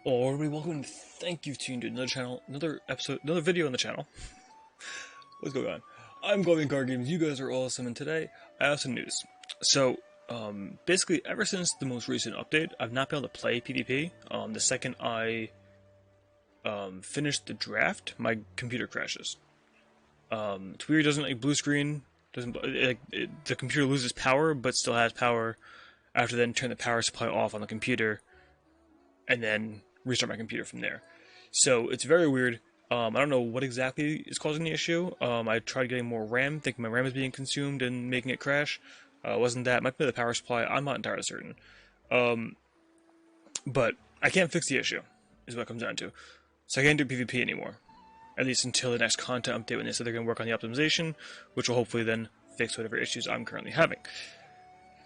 Hello everybody, welcome and thank you for tuning to another channel, another episode, another video on the channel. What's going on? I'm Glowing Card Games, you guys are awesome, and today I have some news. So, basically, ever since the most recent update, I've not been able to play PvP. The second I finish the draft, my computer crashes. It's weird, doesn't like blue screen, the computer loses power, but still has power after then turn the power supply off on the computer, and then restart my computer from there. So it's very weird. I don't know what exactly is causing the issue. I tried getting more RAM, thinking my RAM is being consumed and making it crash. Wasn't that? Might be the power supply. I'm not entirely certain. But I can't fix the issue, is what it comes down to. So I can't do PvP anymore. At least until the next content update when they said they're going to work on the optimization, which will hopefully then fix whatever issues I'm currently having.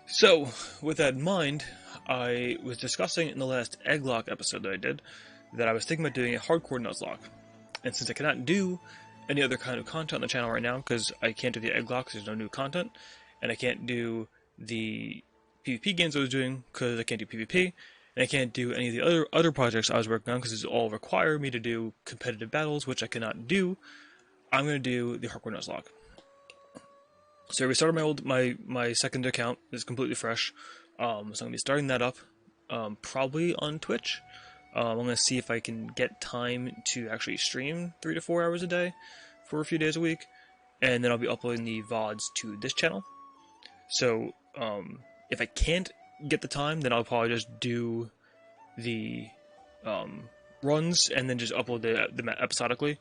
So, with that in mind, I was discussing in the last Egglock episode that I did that I was thinking about doing a hardcore Nuzlocke. And since I cannot do any other kind of content on the channel right now, because I can't do the Egglock because there's no new content, and I can't do the PvP games I was doing because I can't do PvP, and I can't do any of the other projects I was working on because it's all require me to do competitive battles, which I cannot do, I'm going to do the hardcore Nuzlocke. So I restarted my second account. It's completely fresh. So I'm going to be starting that up, probably on Twitch. I'm going to see if I can get time to actually stream 3 to 4 hours a day for a few days a week, and then I'll be uploading the VODs to this channel. So if I can't get the time, then I'll probably just do the runs and then just upload them episodically,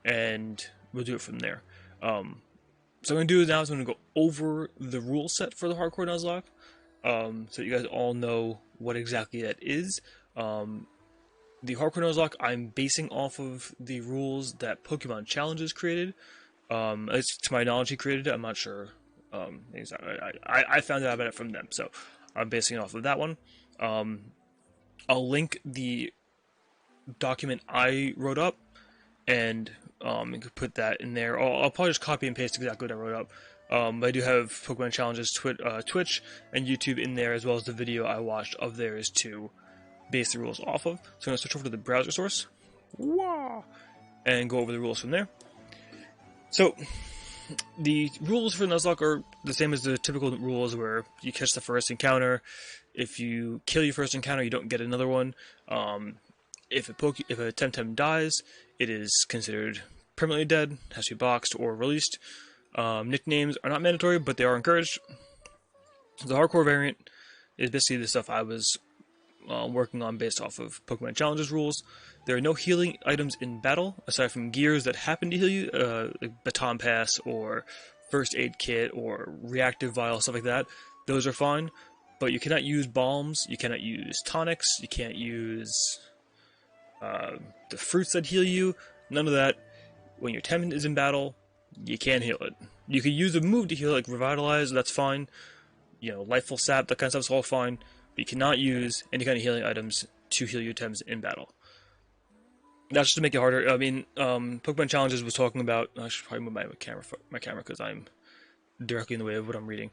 and we'll do it from there. So what I'm going to do is now I'm going to go over the rule set for the hardcore Nuzlocke, so you guys all know what exactly that is. The hardcore Nuzlocke I'm basing off of the rules that Pokemon Challenges created. It's, to my knowledge, he created it. I'm not sure exactly. I found out about it from them, so I'm basing it off of that one. I'll link the document I wrote up, and you could put that in there. I'll probably just copy and paste exactly what I wrote up. I do have Pokemon Challenges Twitch and YouTube in there, as well as the video I watched of theirs to base the rules off of. So I'm going to switch over to the browser source, and go over the rules from there. So the rules for Nuzlocke are the same as the typical rules, where you catch the first encounter. If you kill your first encounter, you don't get another one. If a Temtem dies, it is considered permanently dead, has to be boxed or released. Nicknames are not mandatory, but they are encouraged. The hardcore variant is basically the stuff I was working on based off of Pokemon Challenges rules. There are no healing items in battle, aside from gears that happen to heal you, like Baton Pass or First Aid Kit or Reactive Vial, stuff like that. Those are fine, but you cannot use bombs, you cannot use tonics, you can't use the fruits that heal you, none of that. When your Temtem is in battle, you can't heal it. You could use a move to heal, like Revitalize, that's fine. You know, Lifeful Sap, that kind of stuff's all fine. But you cannot use any kind of healing items to heal your Tems in battle. That's just to make it harder. I mean, Pokemon Challenges was talking about... I should probably move my camera because I'm directly in the way of what I'm reading.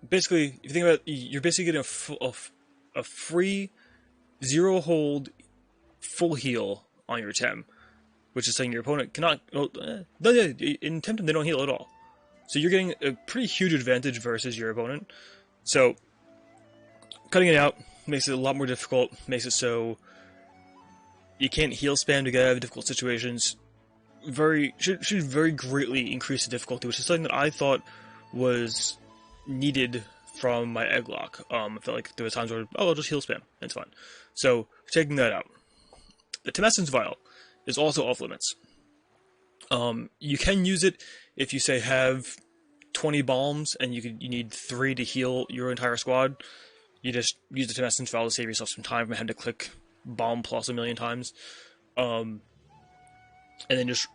Basically, if you think about it, you're basically getting a free, zero hold, full heal on your Tem, which is saying your opponent cannot... in Temtem, they don't heal at all. So you're getting a pretty huge advantage versus your opponent. So cutting it out makes it a lot more difficult, makes it so you can't heal spam to get out of difficult situations. Should very greatly increase the difficulty, which is something that I thought was needed from my Egglock. I felt like there were times where, I'll just heal spam, and it's fine. So, taking that out. The Temessence Vial is also off limits. You can use it if you, say, have 20 bombs, and you need 3 to heal your entire squad. You just use the Temessence Vial to save yourself some time from having to click bomb plus a million times. And then just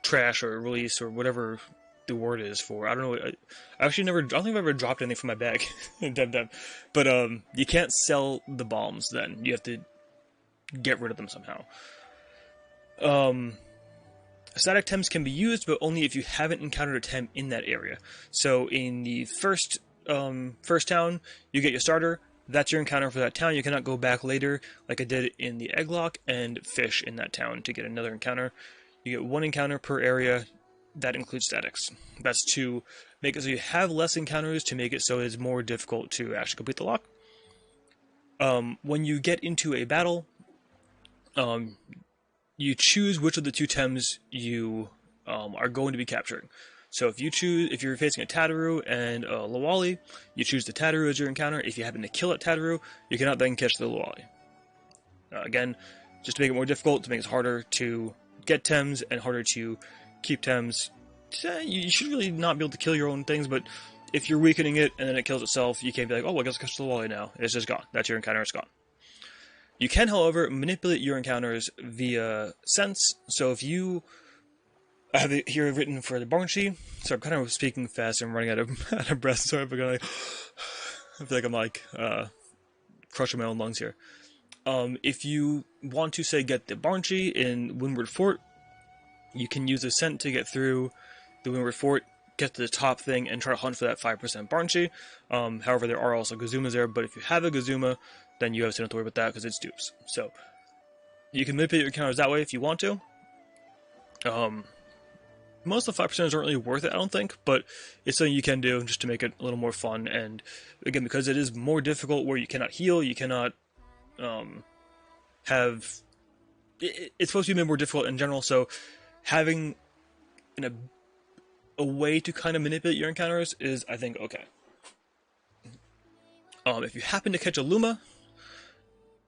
trash or release or whatever the word is for. I don't know. I don't think I've ever dropped anything from my bag in Temtem. But you can't sell the bombs then. You have to get rid of them somehow. Static Tems can be used, but only if you haven't encountered a Tem in that area. So in the first town, you get your starter, That's your encounter for that town. You cannot go back later, like I did in the Egglock, and fish in that town to get another encounter. You get one encounter per area. That includes statics. That's to make it so you have less encounters to make it so it's more difficult to actually complete the lock. When you get into a battle, you choose which of the two Thames you are going to be capturing. So if you're facing a Tataru and a Lawali, you choose the Tataru as your encounter. If you happen to kill a Tataru, you cannot then catch the Lawali. Again, just to make it more difficult, to make it harder to get Thames and harder to keep Thames. You should really not be able to kill your own things, but if you're weakening it and then it kills itself, you can't be like, oh, I guess I catch the Lawali now. It's just gone. That's your encounter, it's gone. You can, however, manipulate your encounters via sense. So if you... I have it here written for the Barnshi, so I'm kind of speaking fast and running out of breath, so I'm gonna, I feel like I'm like crushing my own lungs here. If you want to, say, get the Barnshi in Windward Fort, you can use Ascent to get through the Windward Fort, get to the top thing, and try to hunt for that 5% Barnshi. However, there are also Gazumas there, but if you have a Gazuma, then you obviously don't have to worry about that because it's dupes. So, you can manipulate your encounters that way if you want to. Most of the 5% aren't really worth it, I don't think, but it's something you can do just to make it a little more fun. And again, because it is more difficult where you cannot heal, you cannot have... It's supposed to be made more difficult in general, so having a way to kind of manipulate your encounters is, I think, okay. If you happen to catch a Luma,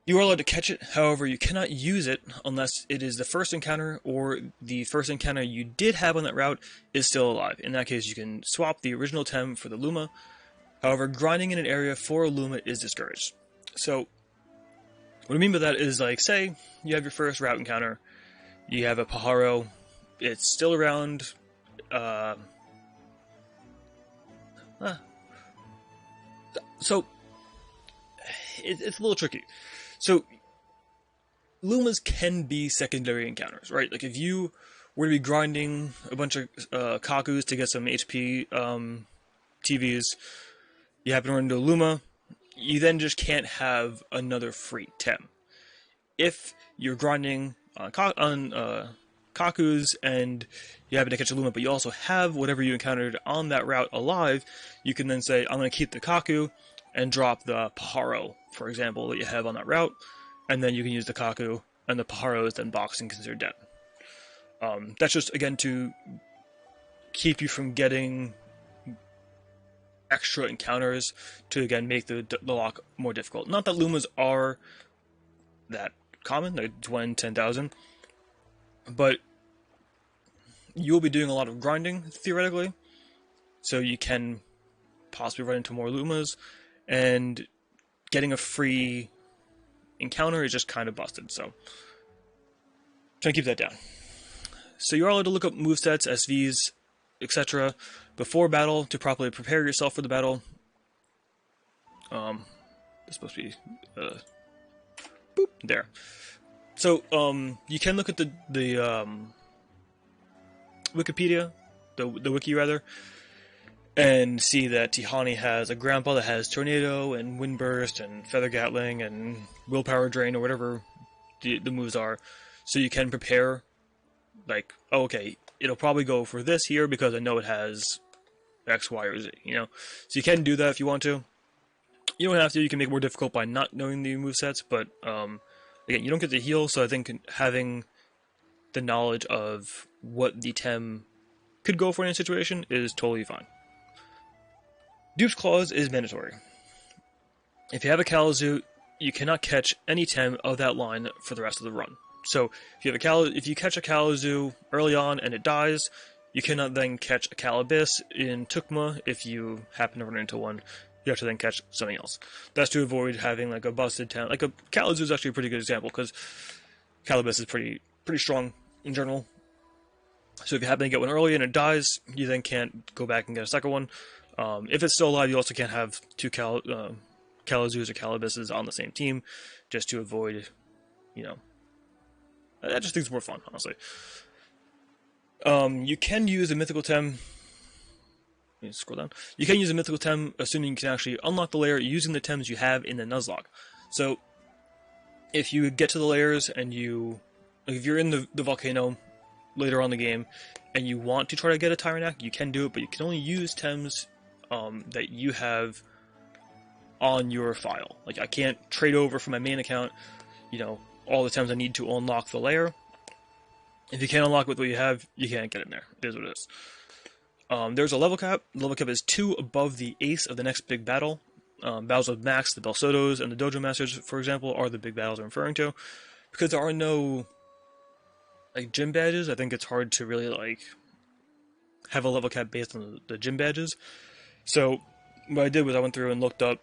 you are allowed to catch it, however, you cannot use it unless it is the first encounter or the first encounter you did have on that route is still alive. In that case, you can swap the original Tem for the Luma. However, grinding in an area for a Luma is discouraged. So, what I mean by that is, like, say, you have your first route encounter, you have a Pajaro, it's still around, so, it's a little tricky. So, Lumas can be secondary encounters, right? Like, if you were to be grinding a bunch of Kakus to get some HP TVs, you happen to run into a Luma, you then just can't have another free Tem. If you're grinding on Kakus and you happen to catch a Luma, but you also have whatever you encountered on that route alive, you can then say, I'm going to keep the Kaku and drop the Pajaro, for example, that you have on that route, and then you can use the Kaku, and the Pajaro is then boxed and considered dead. That's just, again, to keep you from getting extra encounters to, again, make the lock more difficult. Not that Lumas are that common, like 1 in 10,000, but you will be doing a lot of grinding, theoretically, so you can possibly run into more Lumas, and getting a free encounter is just kind of busted, so try to keep that down. So you're allowed to look up movesets, SVs, etc. before battle to properly prepare yourself for the battle. It's supposed to be boop there. So you can look at the Wikipedia, the wiki rather, and see that Tihani has a grandpa that has Tornado and Windburst and Feather Gatling and Willpower Drain or whatever the moves are. So you can prepare, like, oh, okay, it'll probably go for this here because I know it has X, Y, or Z, you know? So you can do that if you want to. You don't have to, you can make it more difficult by not knowing the movesets, but again, you don't get to heal, so I think having the knowledge of what the Tem could go for in a situation is totally fine. Dupe's Clause is mandatory. If you have a Kalamazoo, you cannot catch any Tem of that line for the rest of the run. So if you catch a Kalamazoo early on and it dies, you cannot then catch a Calabis in Tukma if you happen to run into one. You have to then catch something else. That's to avoid having like a busted Tem. Like a Kalamazoo is actually a pretty good example because Calabis is pretty strong in general. So if you happen to get one early and it dies, you then can't go back and get a second one. If it's still alive, you also can't have two Kalazoos or Calabises on the same team, just to avoid, you know, I just think it's more fun, honestly. You can use a Mythical Tem Let me scroll down. You can use a mythical Tem, assuming you can actually unlock the layer using the Tems you have in the Nuzlocke. So, if you get to the layers and if you're in the volcano later on in the game, and you want to try to get a Tyrannac, you can do it, but you can only use Tems that you have on your file. Like, I can't trade over from my main account, all the Tems I need to unlock the layer. If you can't unlock with what you have, you can't get in there. It is what it is. There's a level cap. The level cap is 2 above the ace of the next big battle. Battles with Max, the Belsotos, and the Dojo Masters, for example, are the big battles I'm referring to. Because there are no gym badges, I think it's hard to really have a level cap based on the gym badges. So what I did was I went through and looked up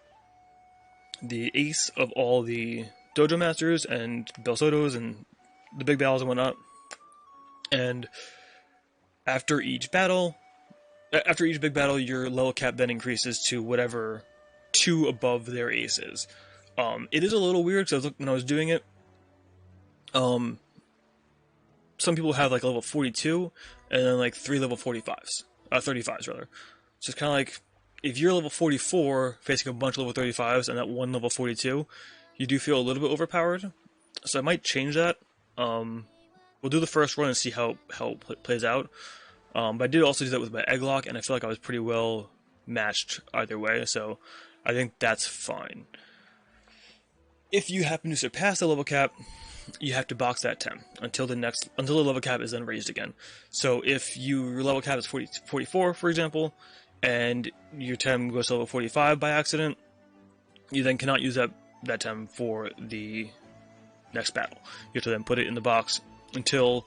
the ace of all the Dojo Masters and Belsotos and the big battles and whatnot. And after each big battle, your level cap then increases to whatever 2 above their ace is. It is a little weird because when I was doing it, some people have level 42 and then 3 level 35s, 35s rather. So it's kind of if you're level 44 facing a bunch of level 35s and that one level 42, you do feel a little bit overpowered. So I might change that. We'll do the first run and see how it plays out. But I did also do that with my Egglock, and I feel like I was pretty well matched either way, so I think that's fine. If you happen to surpass the level cap, you have to box that Tem until the level cap is then raised again. So if your level cap is 44, for example, and your Tem goes to level 45 by accident, you then cannot use that Tem for the next battle. You have to then put it in the box until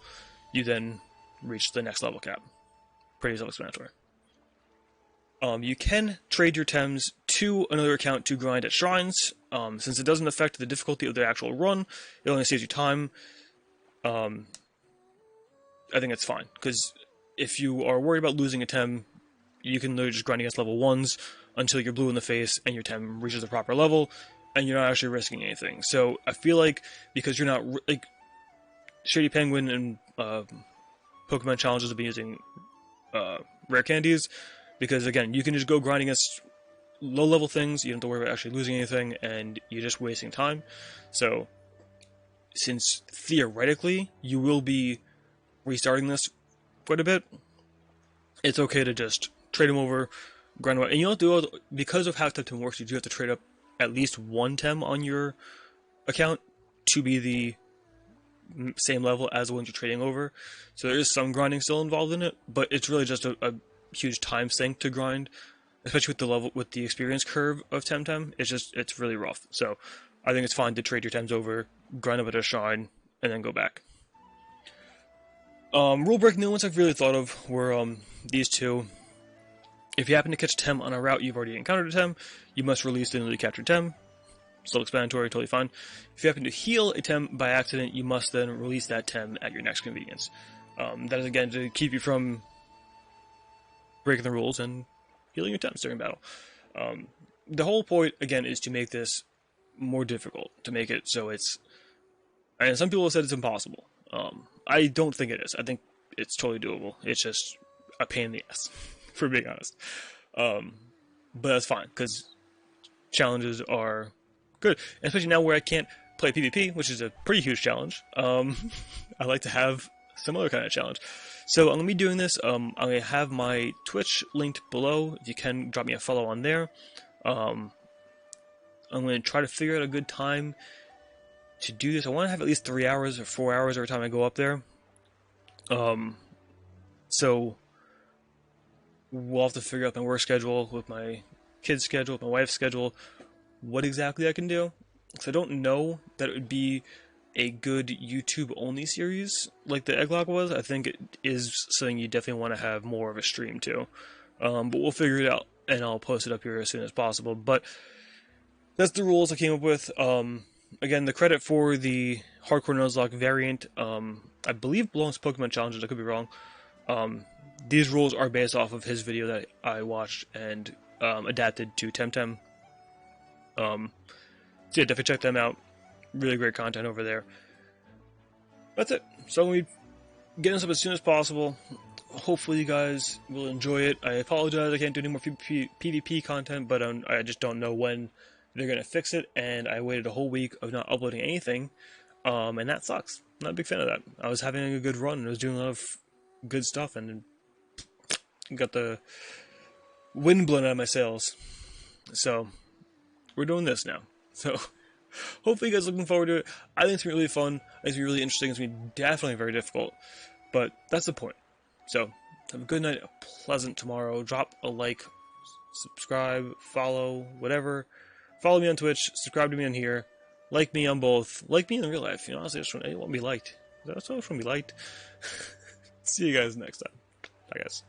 you then reach the next level cap. Pretty self-explanatory. You can trade your Tems to another account to grind at shrines. Since it doesn't affect the difficulty of the actual run, it only saves you time. I think it's fine, because if you are worried about losing a Tem, you can literally just grind against level 1s until you're blue in the face and your Tem reaches the proper level, and you're not actually risking anything. So I feel like, because you're not Shady Penguin and Pokemon challenges will be using rare candies, because again, you can just go grind against low level things, you don't have to worry about actually losing anything, and you're just wasting time. So since theoretically you will be restarting this quite a bit, it's okay to just trade them over, grind them out. And you don't do it, because of how Tem works, you do have to trade up at least one Tem on your account to be the same level as the ones you're trading over. So there is some grinding still involved in it, but it's really just a huge time sink to grind, especially with the experience curve of Temtem. It's really rough. So I think it's fine to trade your Tems over, grind up at a shrine, and then go back. Rule breaking new ones I've really thought of were these two. If you happen to catch a Tem on a route you've already encountered a Tem, you must release the newly captured Tem. Self-explanatory, totally fine. If you happen to heal a Tem by accident, you must then release that Tem at your next convenience. That is, again, to keep you from breaking the rules and healing your Tems during battle. The whole point, again, is to make this more difficult, to make it so it's... And some people have said it's impossible. I don't think it is. I think it's totally doable. It's just a pain in the ass, for being honest. But that's fine, because challenges are good, especially now where I can't play PvP, which is a pretty huge challenge. I like to have some other kind of challenge. So I'm going to be doing this. I'm going to have my Twitch linked below. If you can, drop me a follow on there. I'm going to try to figure out a good time to do this. I want to have at least 3 hours or 4 hours every time I go up there. So we'll have to figure out my work schedule with my kids' schedule, with my wife's schedule, what exactly I can do. Because I don't know that it would be a good YouTube-only series like the Egglock was. I think it is something you definitely want to have more of a stream to. But we'll figure it out, and I'll post it up here as soon as possible. But that's the rules I came up with. Again, the credit for the Hardcore Nuzlocke variant, I believe belongs to Pokemon Challenges. I could be wrong. These rules are based off of his video that I watched and adapted to Temtem. So yeah, definitely check them out. Really great content over there. That's it. So we get this up as soon as possible. hopefully you guys will enjoy it. I apologize I can't do any more PvP content, but I just don't know when they're going to fix it, and I waited a whole week of not uploading anything, and that sucks. I'm not a big fan of that. I was having a good run, and I was doing a lot of good stuff, and got the wind blown out of my sails. So, we're doing this now. So, hopefully you guys are looking forward to it. I think it's going to be really fun. I think it's going to be really interesting. It's going to be definitely very difficult. But that's the point. So, have a good night, a pleasant tomorrow. Drop a like, subscribe, follow, whatever. Follow me on Twitch, subscribe to me on here. Like me on both. Like me in real life. You know, honestly, I just want to be liked. I just want to be liked. See you guys next time. Bye, guys.